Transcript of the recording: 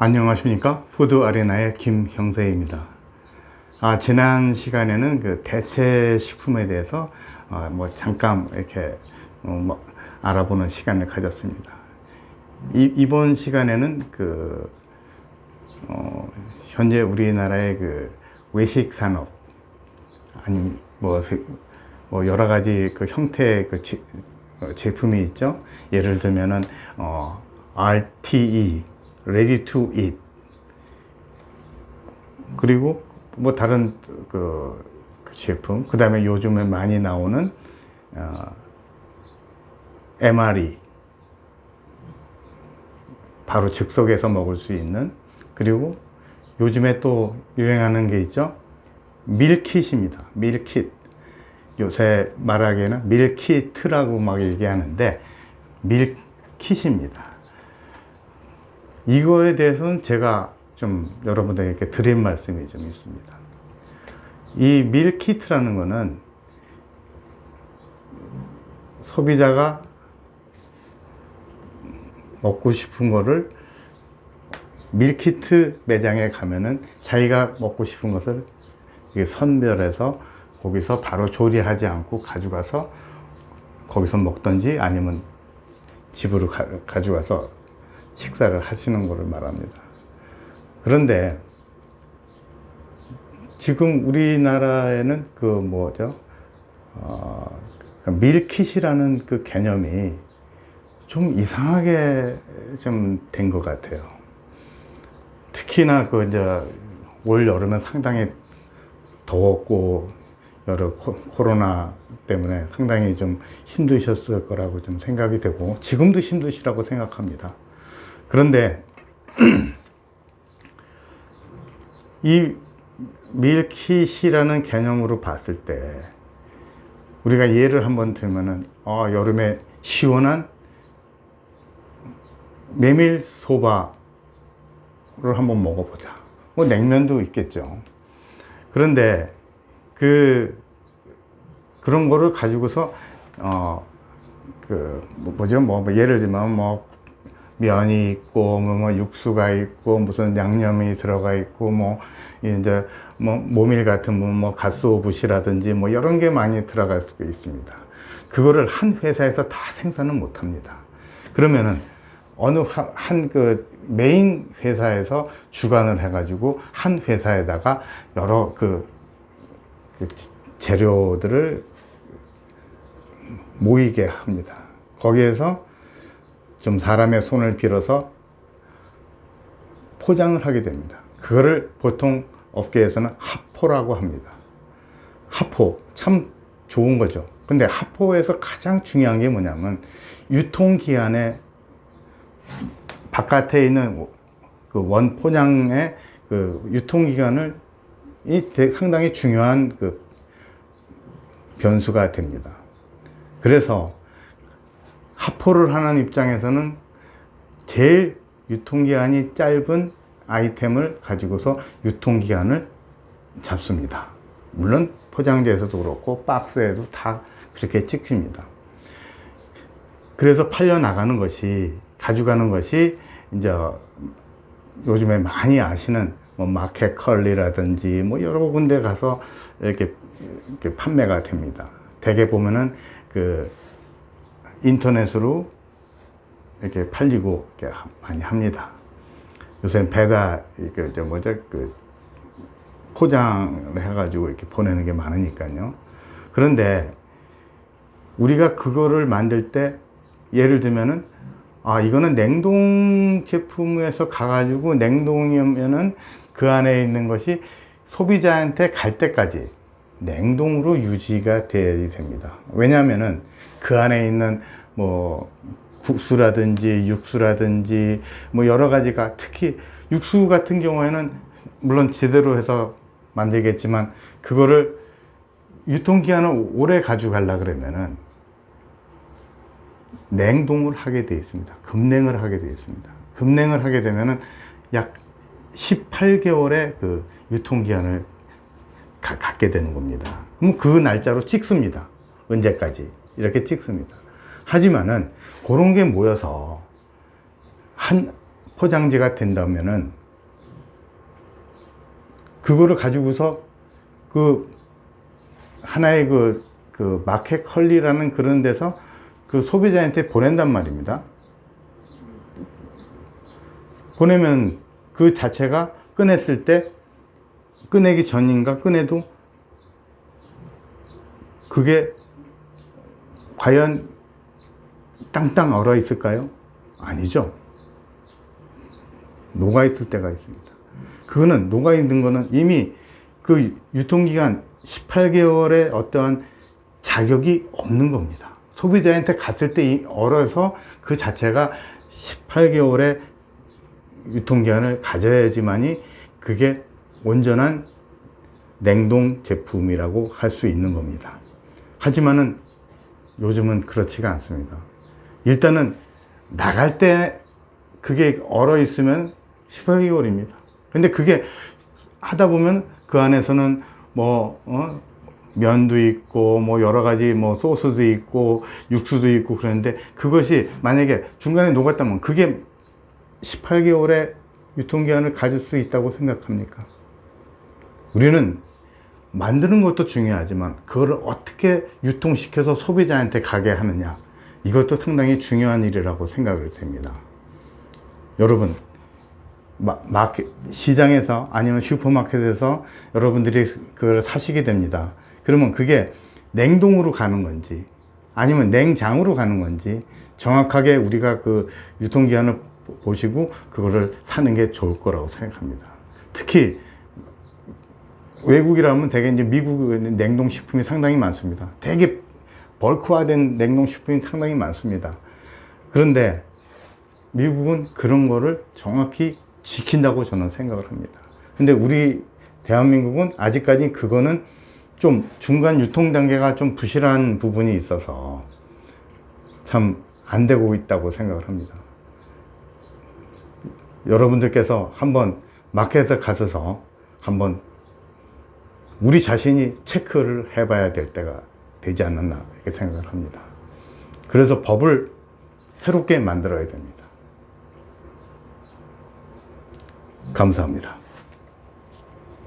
안녕하십니까? 푸드 아레나의 김형세입니다. 지난 시간에는 그 대체 식품에 대해서 잠깐 이렇게 알아보는 시간을 가졌습니다. 이번 시간에는 현재 우리나라의 그 외식 산업 아니면 여러 가지 그 형태의 제품이 있죠. 예를 들면은 RTE Ready to Eat, 그리고 다른 그 제품, 그 다음에 요즘에 많이 나오는 MRE, 바로 즉석에서 먹을 수 있는, 그리고 요즘에 또 유행하는 게 있죠. 밀킷입니다. 밀킷. 요새 말하기에는 밀키트라고 막 얘기하는데 밀킷입니다. 이거에 대해서는 제가 좀 여러분들에게 드린 말씀이 좀 있습니다. 이 밀키트라는 거는 소비자가 먹고 싶은 거를 밀키트 매장에 가면은 자기가 먹고 싶은 것을 선별해서 거기서 바로 조리하지 않고 가져가서 거기서 먹든지 아니면 집으로 가져가서 식사를 하시는 것을 말합니다. 그런데 지금 우리나라에는 밀킷이라는 그 개념이 좀 이상하게 좀 된 것 같아요. 특히나 올 여름은 상당히 더웠고 여러 코로나 때문에 상당히 좀 힘드셨을 거라고 좀 생각이 되고 지금도 힘드시라고 생각합니다. 그런데 이 밀킷이라는 개념으로 봤을 때 우리가 예를 한번 들면은 여름에 시원한 메밀소바를 한번 먹어보자. 냉면도 있겠죠. 그런데 그런 거를 가지고서 예를 들면 면이 있고 육수가 있고 무슨 양념이 들어가 있고 모밀 같은 갓소부시라든지 이런 게 많이 들어갈 수가 있습니다. 그거를 한 회사에서 다 생산을 못 합니다. 그러면은 어느 한 메인 회사에서 주관을 해가지고 한 회사에다가 여러 재료들을 모이게 합니다. 거기에서 좀 사람의 손을 빌어서 포장을 하게 됩니다. 그거를 보통 업계에서는 하포라고 합니다. 하포, 참 좋은 거죠. 근데 하포에서 가장 중요한 게 뭐냐면 유통기한에 바깥에 있는 원 포장의 유통기간을 상당히 중요한 변수가 됩니다. 그래서 하포를 하는 입장에서는 제일 유통기한이 짧은 아이템을 가지고서 유통기한을 잡습니다. 물론 포장지에서도 그렇고 박스에도 다 그렇게 찍힙니다. 그래서 팔려나가는 것이, 가져가는 것이 이제 요즘에 많이 아시는 마켓컬리라든지 여러 군데 가서 이렇게 판매가 됩니다. 대개 보면은 인터넷으로 이렇게 팔리고 이렇게 많이 합니다. 요새는 배달, 포장을 해가지고 이렇게 보내는 게 많으니까요. 그런데 우리가 그거를 만들 때 예를 들면은 이거는 냉동 제품에서 가가지고 냉동이면은 그 안에 있는 것이 소비자한테 갈 때까지 냉동으로 유지가 돼야 됩니다. 왜냐하면은 그 안에 있는 국수라든지 육수라든지 여러 가지가, 특히 육수 같은 경우에는 물론 제대로 해서 만들겠지만 그거를 유통기한을 오래 가져가려 그러면은 냉동을 하게 되어 있습니다. 급냉을 하게 되어 있습니다. 급냉을 하게 되면은 약 18개월의 유통기한을 갖게 되는 겁니다. 그럼 그 날짜로 찍습니다. 언제까지 이렇게 찍습니다. 하지만은 그런 게 모여서 포장지가 된다면은 그거를 가지고서 그 하나의 그 마켓 컬리라는 그런 데서 그 소비자한테 보낸단 말입니다. 보내면 그 자체가 꺼냈을 때, 꺼내기 전인가 꺼내도 그게 과연 땅땅 얼어 있을까요? 아니죠. 녹아 있을 때가 있습니다. 그거는 녹아 있는 거는 이미 그 유통기간 18개월의 어떠한 자격이 없는 겁니다. 소비자한테 갔을 때 얼어서 그 자체가 18개월의 유통기한을 가져야지만이 그게 온전한 냉동 제품이라고 할 수 있는 겁니다. 하지만은 요즘은 그렇지가 않습니다. 일단은 나갈 때 그게 얼어 있으면 18개월입니다. 근데 그게 하다 보면 그 안에서는 면도 있고 여러 가지 소스도 있고 육수도 있고 그런데 그것이 만약에 중간에 녹았다면 그게 18개월의 유통기한을 가질 수 있다고 생각합니까? 우리는 만드는 것도 중요하지만 그거를 어떻게 유통시켜서 소비자한테 가게 하느냐, 이것도 상당히 중요한 일이라고 생각을 됩니다. 여러분, 시장에서 아니면 슈퍼마켓에서 여러분들이 그걸 사시게 됩니다. 그러면 그게 냉동으로 가는 건지 아니면 냉장으로 가는 건지 정확하게 우리가 그 유통기한을 보시고 그거를 사는 게 좋을 거라고 생각합니다. 특히 외국이라면 대개 이제 미국은 냉동식품이 상당히 많습니다. 되게 벌크화된 냉동식품이 상당히 많습니다. 그런데 미국은 그런 거를 정확히 지킨다고 저는 생각을 합니다. 근데 우리 대한민국은 아직까지 그거는 좀 중간 유통 단계가 좀 부실한 부분이 있어서 참 안 되고 있다고 생각을 합니다. 여러분들께서 한번 마켓에 가셔서 한번 우리 자신이 체크를 해봐야 될 때가 되지 않았나 이렇게 생각을 합니다. 그래서 법을 새롭게 만들어야 됩니다. 감사합니다.